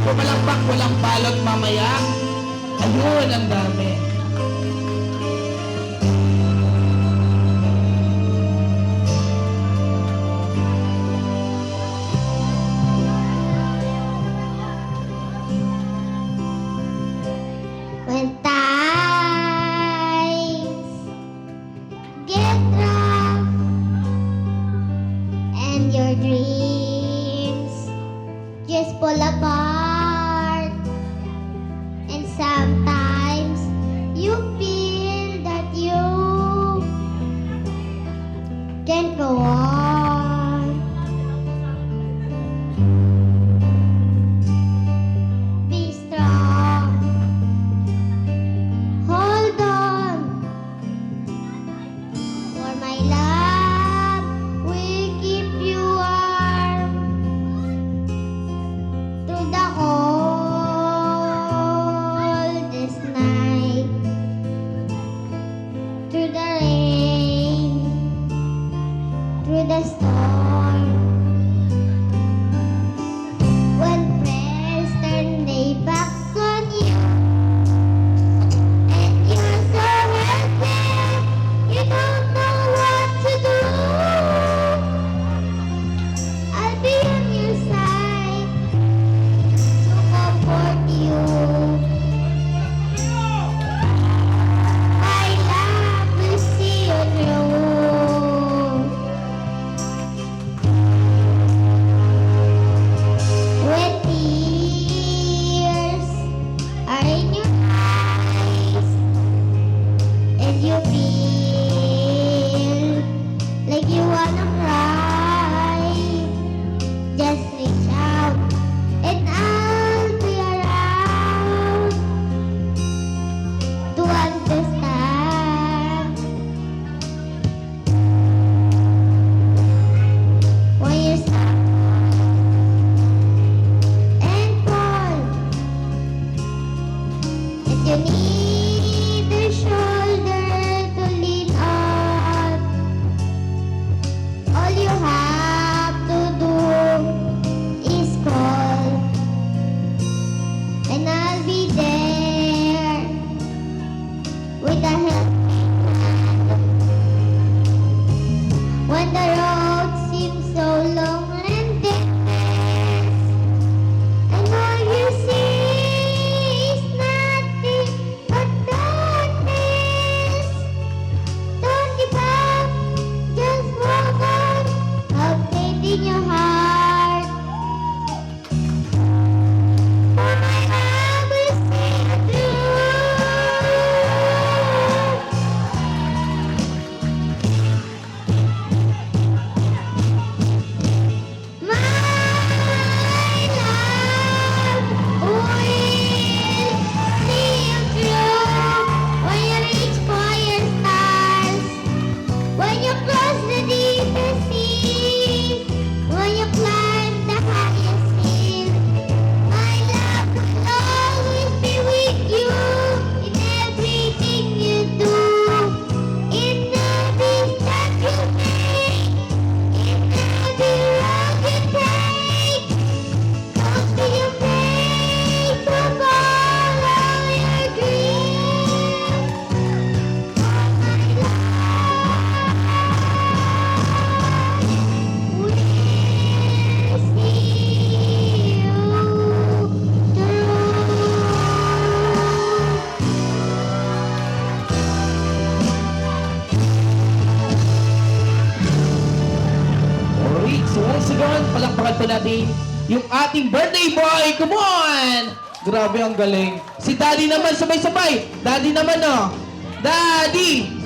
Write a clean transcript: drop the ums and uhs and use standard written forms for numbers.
pumalakpak, walang balot mamaya. Ayun, ang dami. When times get rough and your dreams just fall apart, and sometimes you feel that you can't go on. Be strong. Hold on, for my love will keep you warm through the coldest night, through the rain, through the storm. When friends turn their backs on you, and you're so helpless, you don't know what to do. I'll be on your side to comfort you. My love will see you through. When tears are in your eyes, and you feel like you wanna cry, just reach out and I'll be around to understand. When you stop and fall, and you need a shoulder to lean on, all you have to do is call, and I'll be there with a helping hand. When the road seems so long and endless, and all you see is nothing but darkness, don't give up, just walk on, have faith in your heart. For my love will see you through. My love will see you through. When you reach for your stars, when you cross the deepest sea, when you climb the highest hill, my love will always be with you in everything you do, in every step you make, in every road you take. Don't be afraid to follow your dreams. For my love will see you Alright, so once again, palakpakan po natin yung ating birthday boy. Come on! Grabe, ang galing. Si Daddy naman, sabay-sabay. Daddy naman, oh. Daddy!